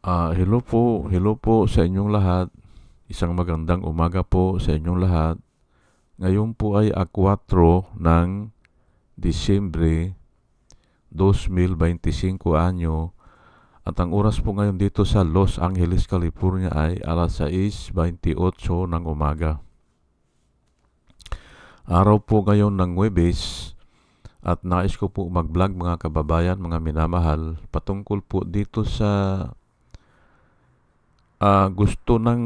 Hello po sa inyong lahat. Isang magandang umaga po sa inyong lahat. Ngayon po ay 4 ng Disyembre 2025 anyo at ang oras po ngayon dito sa Los Angeles, California ay alas 6:28 ng umaga. Araw po ngayon ng Huwebes at nais ko po mag-vlog mga kababayan, mga minamahal, patungkol po dito sa gusto ng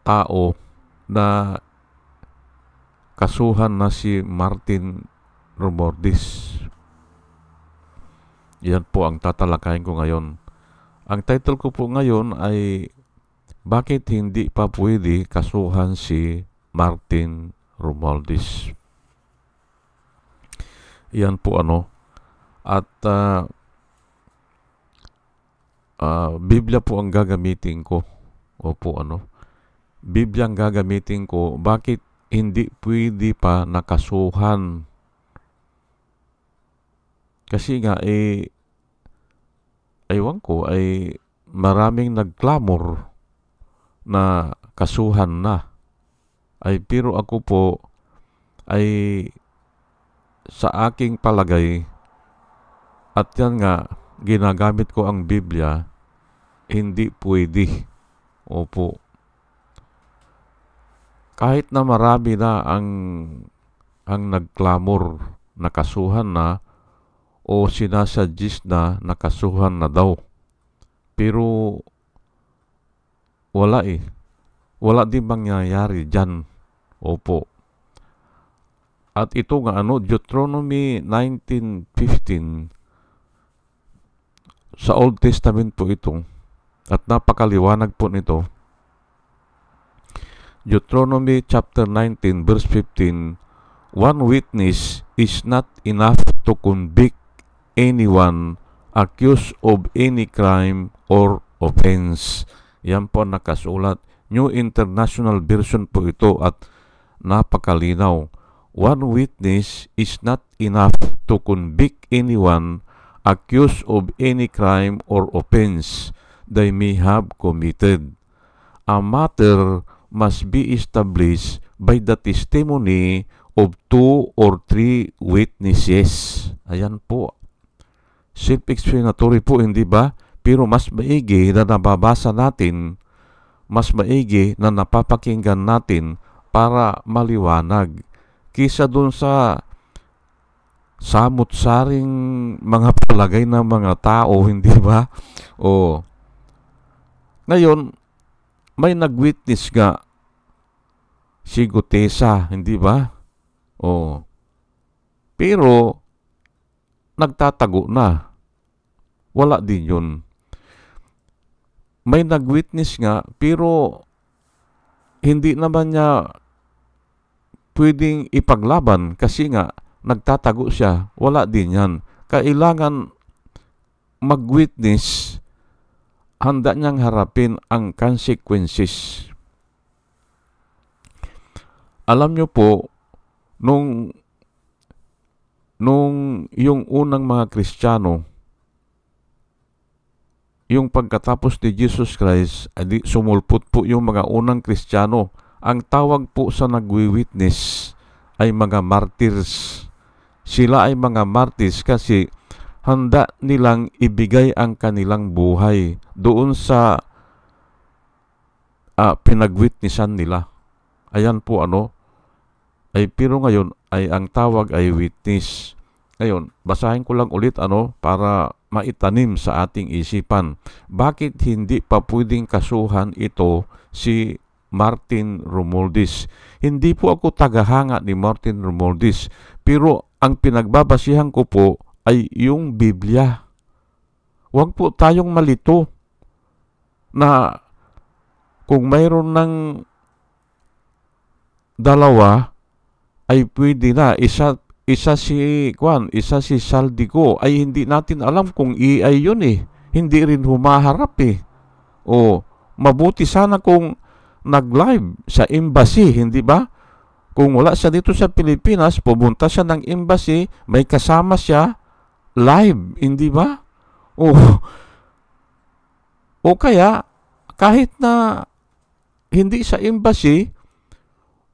tao na kasuhan na si Martin Romualdez. Yan po ang tatalakayin ko ngayon. Ang title ko po ngayon ay Bakit hindi pa pwede kasuhan si Martin Romualdez? Yan po at Biblia po ang gagamitin ko. Biblia ang gagamitin ko. Bakit hindi pwede pa nakasuhan? Kasi nga, ewan ko, maraming nagklamor na kasuhan na. Pero ako po, sa aking palagay, at yan nga, ginagamit ko ang Biblia, hindi pwede. Opo. Kahit na marami na ang nagklamor na kasuhan na o sinasuggest na nakasuhan na daw. Pero wala Wala din mangyayari dyan. Opo. At ito nga Deuteronomy 19:15, sa Old Testament po ito. At napakaliwanag po nito. Deuteronomy chapter 19 verse 15, one witness is not enough to convict anyone accused of any crime or offense. Yan po nakasulat. New International Version po ito at napakalinaw. One witness is not enough to convict anyone accused of any crime or offense they may have committed. A matter must be established by the testimony of 2 or 3 witnesses. Ayan po. Self-explanatory po, hindi ba? Pero mas maigi na nababasa natin, mas maigi na napapakinggan natin para maliwanag. Kisa dun sa samut-saring mga palagay ng mga tao, hindi ba? Ngayon, may nag-witness nga si Gutesa, hindi ba? Pero nagtatago na. Wala din yun. May nag-witness nga, pero hindi naman niya pwedeng ipaglaban kasi nga nagtatago siya. Wala din yan. Kailangan mag-witness, handa niyang harapin ang consequences. Alam niyo po, nung yung unang mga Kristiyano, yung pagkatapos ni Jesus Christ, sumulpot po yung mga unang Kristiyano. Ang tawag po sa nagwi-witness ay mga martyrs. Sila ay mga martyrs kasi handa nilang ibigay ang kanilang buhay doon sa pinag-witnessan nila. Ayan po pero ngayon ay ang tawag ay witness. Ngayon, basahin ko lang ulit para maitanim sa ating isipan. Bakit hindi pa pwedeng kasuhan ito si Martin Romualdez? Hindi po ako tagahanga ni Martin Romualdez, pero ang pinagbabasihan ko po ay yung Biblia. Huwag po tayong malito na kung mayroon ng dalawa ay pwede na. Isa si Saldico ay hindi natin alam kung AI yun Hindi rin humaharap mabuti sana kung nag-live sa embassy, hindi ba? Kung wala siya dito sa Pilipinas, pumunta siya ng embassy, may kasama siya live, hindi ba? O kaya, kahit na hindi sa embassy,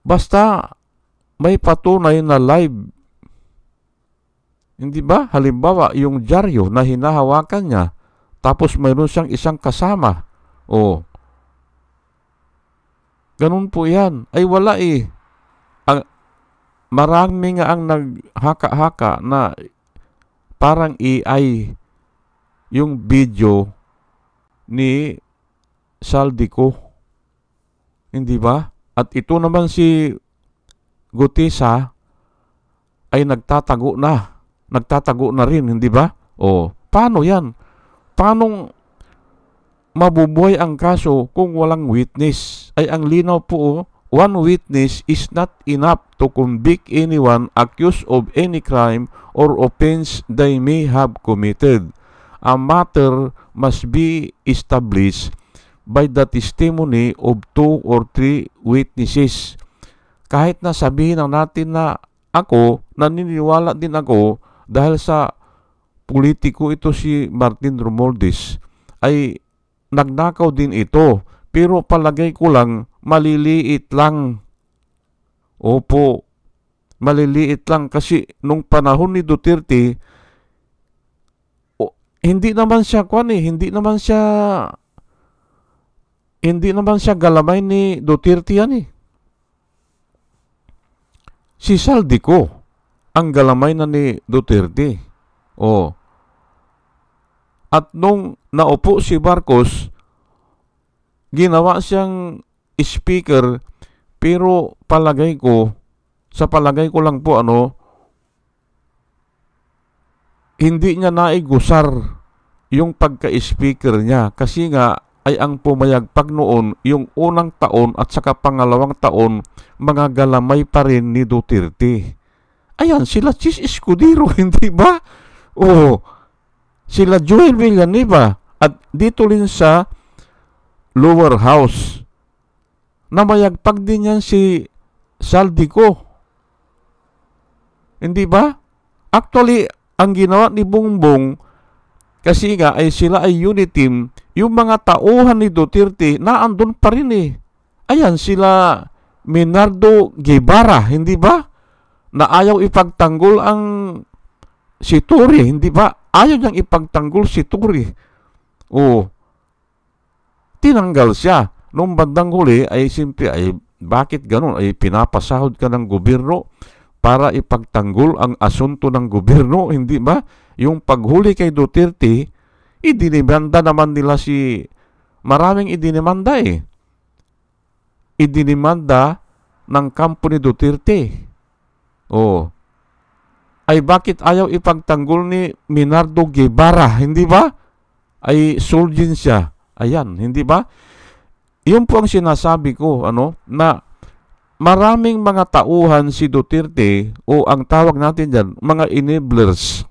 basta may patunay na live. Hindi ba? Halimbawa, yung dyaryo na hinahawakan niya, tapos mayroon siyang isang kasama. O, ganun po yan. Ay wala eh. Marami nga ang naghaka-haka na parang AI yung video ni Saldico. Hindi ba? At ito naman si Gutesa ay nagtatago na rin, hindi ba? O, paano yan? Paano mabubuhay ang kaso kung walang witness? Ay ang linaw po, one witness is not enough to convict anyone accused of any crime or offense they may have committed. A matter must be established by the testimony of 2 or 3 witnesses. Kahit na sabihin natin na ako, naniniwala din ako dahil sa politiko ito si Martin Romualdez, ay nagnakaw din ito. Pero palagay ko lang, maliliit lang. Opo, maliliit lang kasi nung panahon ni Duterte, hindi naman siya galamay ni Duterte yan eh. Si Saldico ang galamay na ni Duterte. O. At nung naupo si Marcos, ginawa siyang speaker, pero sa palagay ko lang po hindi niya naigusar yung pagka-speaker niya kasi nga ay ang pumayagpag noon yung unang taon at saka pangalawang taon mga galamay pa rin ni Duterte. Ayan, sila Chis Escudero, hindi ba? O, sila Joel Villanueva at dito rin sa lower house namayagpag din yan si Saldico. Hindi ba? Actually, ang ginawa ni Bongbong kasi nga ay sila ay unit team, yung mga tauhan ni Duterte na andun pa rin eh. Ayan, sila Minardo Guevara, hindi ba? Na ayaw ipagtanggol ang si Torre, hindi ba? Ayaw niyang ipagtanggol si Torre. O, tinanggal siya. Nung bandang huli ay simple ay bakit ganun? Ay pinapasahod ka ng gobyerno para ipagtanggol ang asunto ng gobyerno, hindi ba? Yung paghuli kay Duterte, idinimanda naman nila maraming idinimanda eh. Idinimanda ng kampo ni Duterte. Oh. Ay bakit ayaw ipagtanggol ni Minardo Guevara, hindi ba? Ay soldin siya. Ayan, hindi ba? Yun po ang sinasabi ko, na maraming mga tauhan si Duterte o ang tawag natin dyan, mga enablers.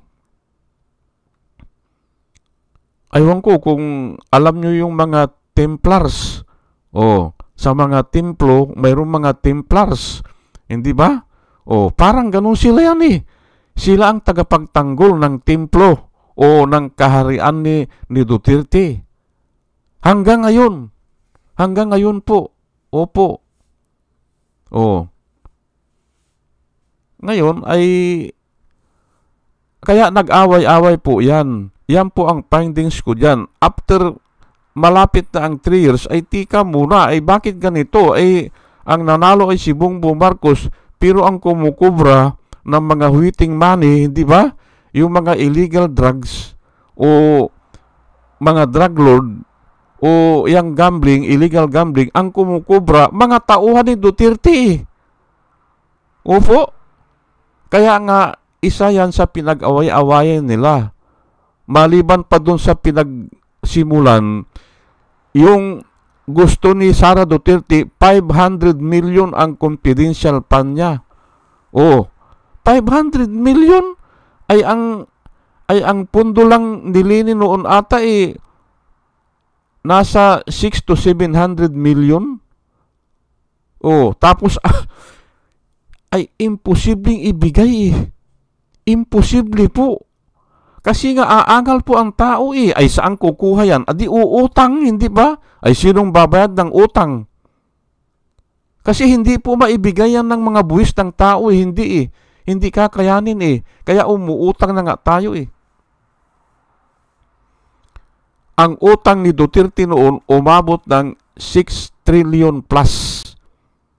Aywan ko kung alam nyo yung mga Templars. O, sa mga templo, mayroong mga Templars. Hindi ba? O, parang ganun sila yan eh. Sila ang tagapagtanggol ng templo o ng kaharian ni Duterte. Hanggang ngayon po. Opo. O. Ngayon ay kaya nag-away-away po yan. Yan po ang findings ko dyan. After malapit na ang 3 years, ay tika muna. Ay bakit ganito? Ay ang nanalo ay si Bongbong Marcos, pero ang kumukubra ng mga waiting money, hindi ba? Yung mga illegal drugs o mga drug lord o yung gambling, illegal gambling, ang kumukubra, mga tauhan ni Duterte. Opo. Kaya nga, isa yan sa pinag-away-awayan nila. Maliban pa dun sa pinagsimulan, yung gusto ni Sara Duterte, 500 million ang confidential fund niya. Oh, 500 million ay ang pundo lang nilini noon ata nasa 6 to 700 million. Oh, tapos ay imposibleng ibigay. Imposible po. Kasi nga aangal po ang tao eh. Ay saan kukuha yan? Adi uutang, hindi ba? Ay sinong babayad ng utang? Kasi hindi po maibigay yan ng mga buwis ng tao eh. Hindi eh. Hindi kakayanin eh. Kaya umuutang na nga tayo eh. Ang utang ni Duterte noon umabot ng 6 trillion plus.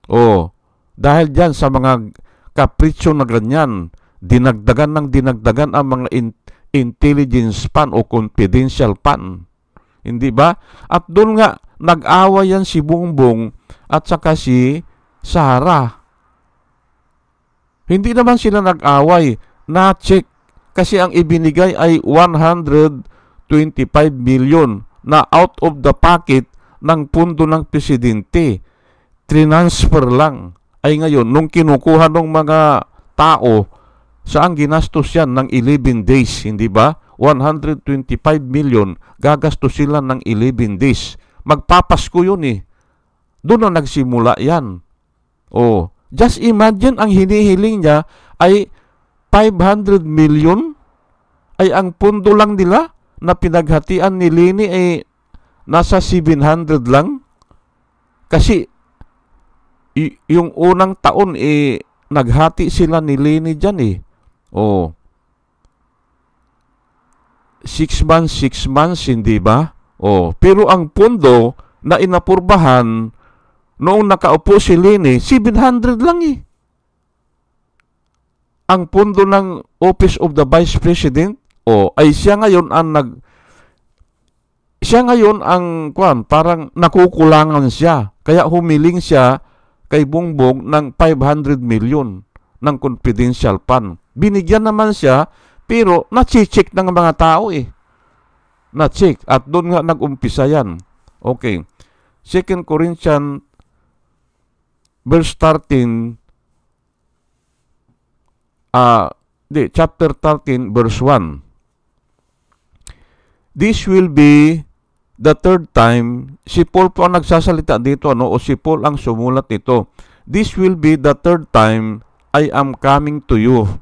Oh, dahil dyan sa mga kapritsyo na ganyan, dinagdagan ang mga intelligence fund o confidential fund. Hindi ba? At doon nga, nag-away yan si Bongbong at saka si Sara. Hindi naman sila nag-away. Na-check. Kasi ang ibinigay ay 125 million na out of the pocket ng pundo ng presidente. Transfer lang. Ay ngayon, nung kinukuha ng mga tao, saan ginastos yan ng 11 days, hindi ba? 125 million, gagastos sila ng 11 days. Magpapasko yun eh. Doon na nagsimula yan. Oh, just imagine ang hinihiling niya ay 500 million ay ang pundo lang nila na pinaghatian ni Lini ay nasa 700 lang. Kasi yung unang taon naghati sila ni Lini dyan eh. Oh. 6 months, hindi ba? Oh, pero ang pundo na inapurbahan noong nakaupo si Lini, 700 lang eh. Ang pundo ng Office of the Vice President, ay siya ngayon parang nakukulangan siya. Kaya humiling siya kay Bongbong ng 500 million ng confidential fund. Binigyan naman siya, pero na-check ng mga tao eh. Na-check. At doon nga nag-umpisa yan. Okay. 2 Corinthians verse 13, chapter 13, verse 1. This will be the third time, si Paul po ang nagsasalita dito, o si Paul ang sumulat nito. This will be the third time I am coming to you.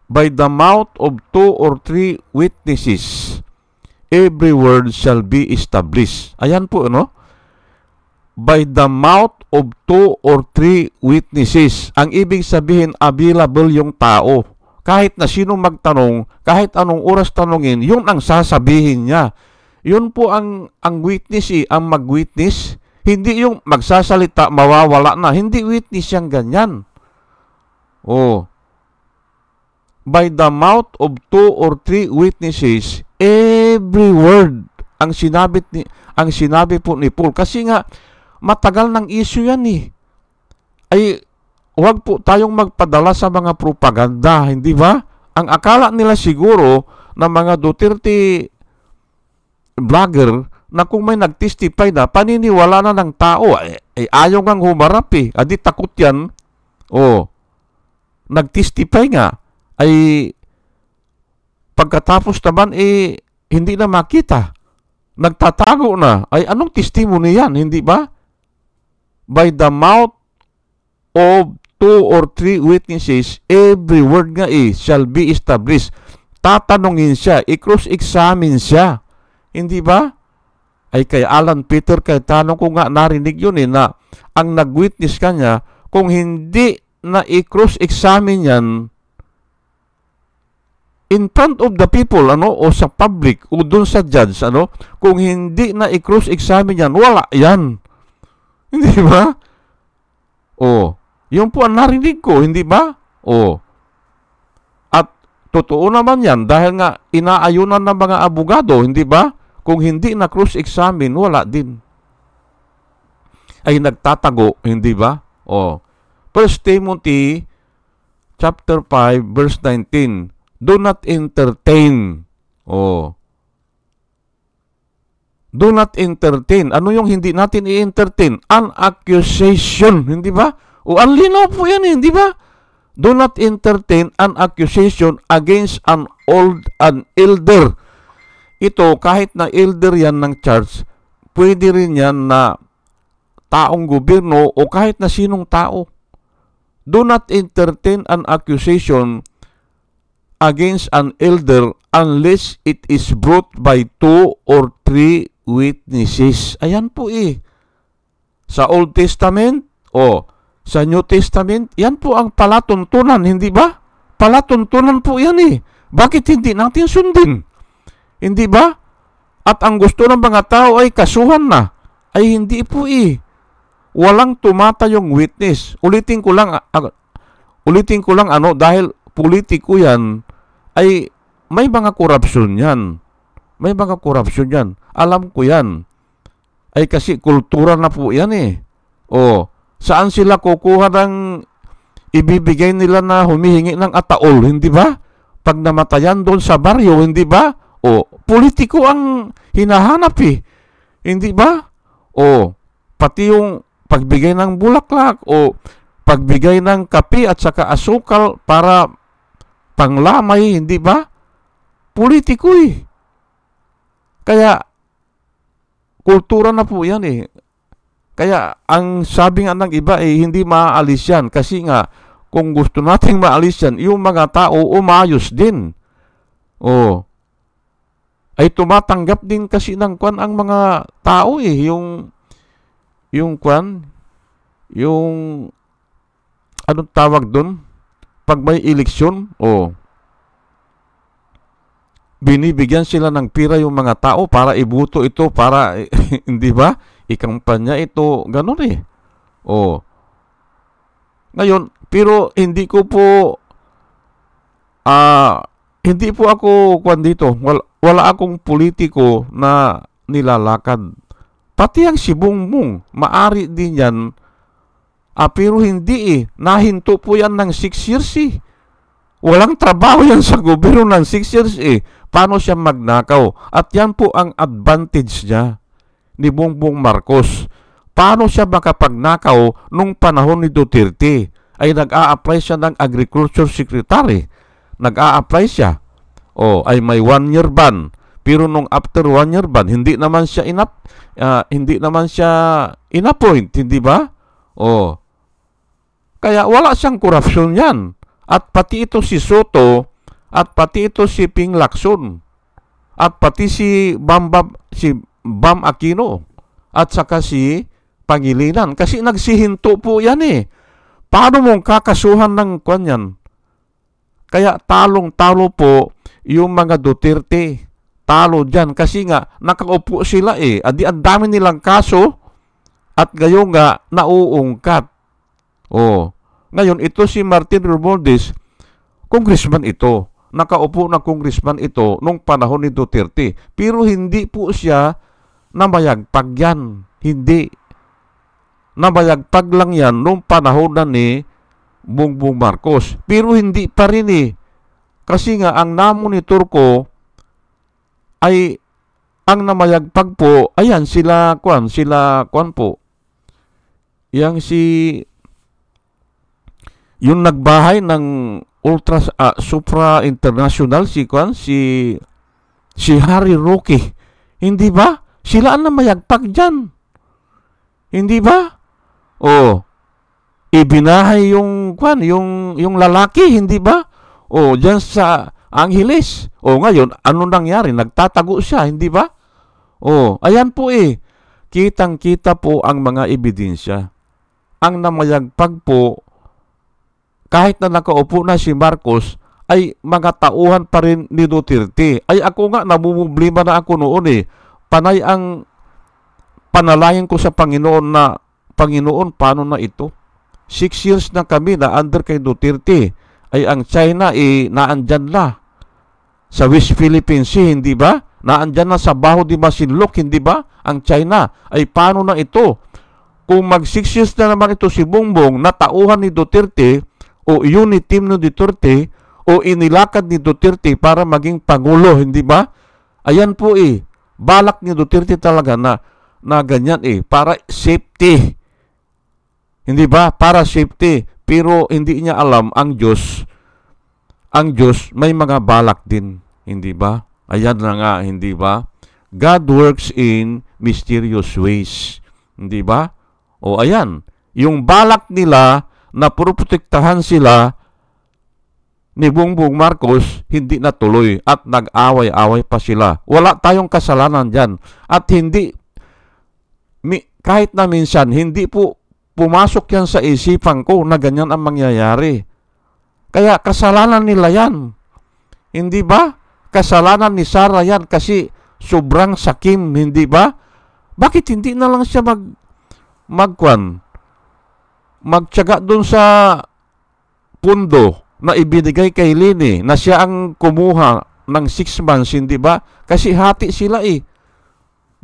By the mouth of 2 or 3 witnesses, every word shall be established. Ayan po, By the mouth of 2 or 3 witnesses. Ang ibig sabihin, available yung tao. Kahit na sino magtanong, kahit anong oras tanongin, yun ang sasabihin niya. Yun po ang witness ang mag-witness. Hindi yung magsasalita, mawawala na. Hindi witness yang ganyan. By the mouth of 2 or 3 witnesses, every word ang sinabi po ni Paul. Kasi nga, matagal ng issue yan eh. Ay, huwag po tayong magpadala sa mga propaganda, hindi ba? Ang akala nila siguro na mga Duterte vlogger na kung may nag-testify na, paniniwala na ng tao, ayaw ngang humarap eh. Adi takot yan. Nag-testify nga, ay pagkatapos naman hindi na makita. Nagtatago na. Ay anong testimony yan, hindi ba? By the mouth of 2 or 3 witnesses, every word nga shall be established. Tatanungin siya, i-cross-examine siya. Hindi ba? Ay kay Alan Peter, kay tanong ko nga, narinig yun na ang nag-witness kanya, kung hindi na i-cross-examine yan in front of the people, o sa public, o dun sa judge, kung hindi na i-cross-examine yan, wala yan. Hindi ba? Yun po ang narinig ko, hindi ba? At totoo naman yan, dahil nga inaayunan ng mga abogado, hindi ba? Kung hindi na cross-examine, wala din. Ay nagtatago, hindi ba? 1 Timothy chapter 5, verse 19. Do not entertain. Do not entertain. Ano yung hindi natin i-entertain? An accusation. Hindi ba? Ang linaw po yan, hindi ba? Do not entertain an accusation against an elder. Ito, kahit na elder yan ng church, pwede rin yan na taong gobyerno o kahit na sinong tao. Do not entertain an accusation against an elder unless it is brought by 2 or 3 witnesses. Ayan po sa Old Testament o sa New Testament, yan po ang palatuntunan, hindi ba? Palatuntunan po yan Bakit hindi natin sundin? Hindi ba? At ang gusto ng mga tao ay kasuhan na. Ay hindi po Walang tumatayong witness. Ulitin ko lang dahil politiko yan, ay may mga korupsyon yan. May mga korupsyon yan. Alam ko yan. Ay kasi kultura na po yan saan sila kukuha ng ibibigay nila na humihingi ng ataol, hindi ba? Pag namatayan doon sa baryo, hindi ba? Politiko ang hinahanap hindi ba? Pati yung pagbigay ng bulaklak pagbigay ng kape at saka asukal para panglamay, hindi ba? Politiko Kaya, kultura na po yan Kaya, ang sabi nga ng iba hindi maaalis yan. Kasi nga, kung gusto nating maalis yan, yung mga tao umayos din. Ay tumatanggap din kasi ng kwan ang mga tao yung kwan, yung anong tawag doon? Pag may eleksyon, binibigyan sila ng pira yung mga tao para ibuto ito, para, hindi ba? Ikampanya ito, ganun Ngayon, pero hindi ko po, hindi po ako kwan dito. Wala akong politiko na nilalakad. Pati ang si Bongbong, maari din yan. Pero hindi Nahinto po yan ng 6 years Walang trabaho yan sa gobyerno ng 6 years Paano siya magnakaw? At yan po ang advantage niya ni Bongbong Marcos. Paano siya makapagnakaw nung panahon ni Duterte? Ay nag-a-apply siya ng Agriculture Secretary. Nag-a-apply siya. Ay may 1 year ban. Pero nung after 1 year ban, hindi naman siya inappoint, hindi ba? Kaya wala siyang korupsyon yan. At pati ito si Soto, at pati ito si Ping Lacson, at pati si Bam Aquino, at saka si Pangilinan. Kasi nagsihinto po yan Paano mong kakasuhan ng kwan yan? Kaya talong-talo po yung mga Duterte. Talo dyan. Kasi nga, nakaupo sila Adi ang dami nilang kaso at gayon nga nauungkat. Ngayon, ito si Martin Romualdez, congressman ito. Nakaupo na congressman ito nung panahon ni Duterte. Pero hindi po siya namayagpag yan. Hindi. Namayagpag lang yan nung panahon na ni Bongbong Marcos. Pero hindi pa rin Kasi nga, ang namonitor ko ay ang namayagpag po, ayan, sila kwan po. Yung nagbahay ng Supra International, si Harry Roque. Hindi ba? Sila ang namayagpag dyan. Hindi ba? Ibinahay yung lalaki, hindi ba? Diyan sa Angeles. Ngayon, ano nangyari? Nagtatago siya, hindi ba? Ayan po Kitang-kita po ang mga ebidensya. Ang namayagpag po, kahit na nakaupo na si Marcos, ay mga tauhan pa rin ni Duterte. Ay ako nga, namumblima na ako noon Panay ang panalayan ko sa Panginoon na, Panginoon, paano na ito? 6 years na kami na under kay Duterte. Ay ang China naandyan na sa West Philippine Sea, hindi ba? Naandyan na sa Baho de Masinloc, hindi ba? Ang China. Ay paano na ito? Kung mag 6 years na naman ito si Bongbong, natauhan ni Duterte, o unit team ni Duterte, o inilakad ni Duterte para maging Pangulo, hindi ba? Ayan po balak ni Duterte talaga na ganyan para safety. Hindi ba? Para safety. Pero hindi niya alam ang Diyos may mga balak din, hindi ba? Ayan na nga, hindi ba? God works in mysterious ways, hindi ba? Ayan, yung balak nila na puroprotektahan sila ni Bongbong Marcos hindi natuloy at nag-away-away pa sila. Wala tayong kasalanan dyan. At kahit na minsan, hindi po pumasok yan sa isipan ko na ganyan ang mangyayari. Kaya kasalanan nila yan. Hindi ba? Kasalanan ni Sara yan kasi sobrang sakim, hindi ba? Bakit hindi na lang siya magtiyaga doon sa pundo na ibinigay kay Lini na siya ang kumuha ng 6 months, hindi ba? Kasi hati sila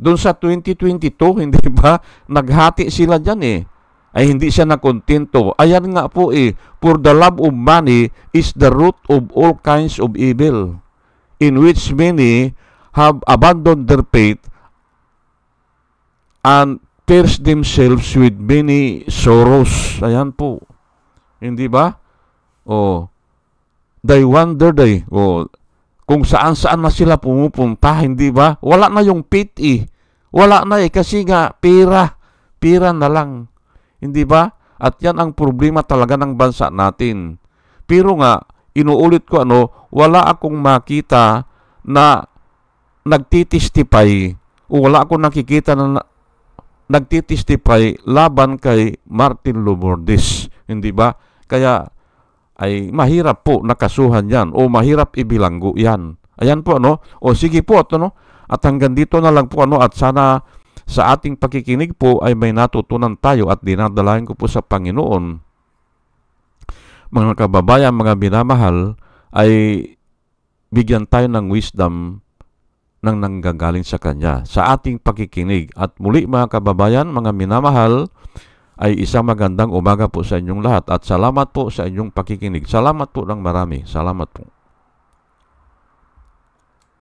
doon sa 2022, hindi ba? Naghati sila dyan Ay hindi siya nakontento. Ayan nga po for the love of money is the root of all kinds of evil, in which many have abandoned their faith and pierced themselves with many sorrows. Ayan po. Hindi ba? They wonder kung saan-saan na sila pumupunta, hindi ba? Wala na yung faith Wala na kasi nga pira na lang. Hindi ba? At yan ang problema talaga ng bansa natin. Pero nga, inuulit ko wala akong makita na nagtitistify o wala akong nakikita na nagtitistify laban kay Martin Lourdes. Hindi ba? Kaya ay mahirap po nakasuhan yan o mahirap ibilanggo yan. Ayan po O sige po at hanggang dito na lang po at sana sa ating pakikinig po ay may natutunan tayo at dinadalayan ko po sa Panginoon. Mga kababayan, mga minamahal, ay bigyan tayo ng wisdom ng nanggagaling sa Kanya sa ating pakikinig. At muli mga kababayan, mga minamahal, ay isang magandang umaga po sa inyong lahat at salamat po sa inyong pakikinig. Salamat po ng marami. Salamat po.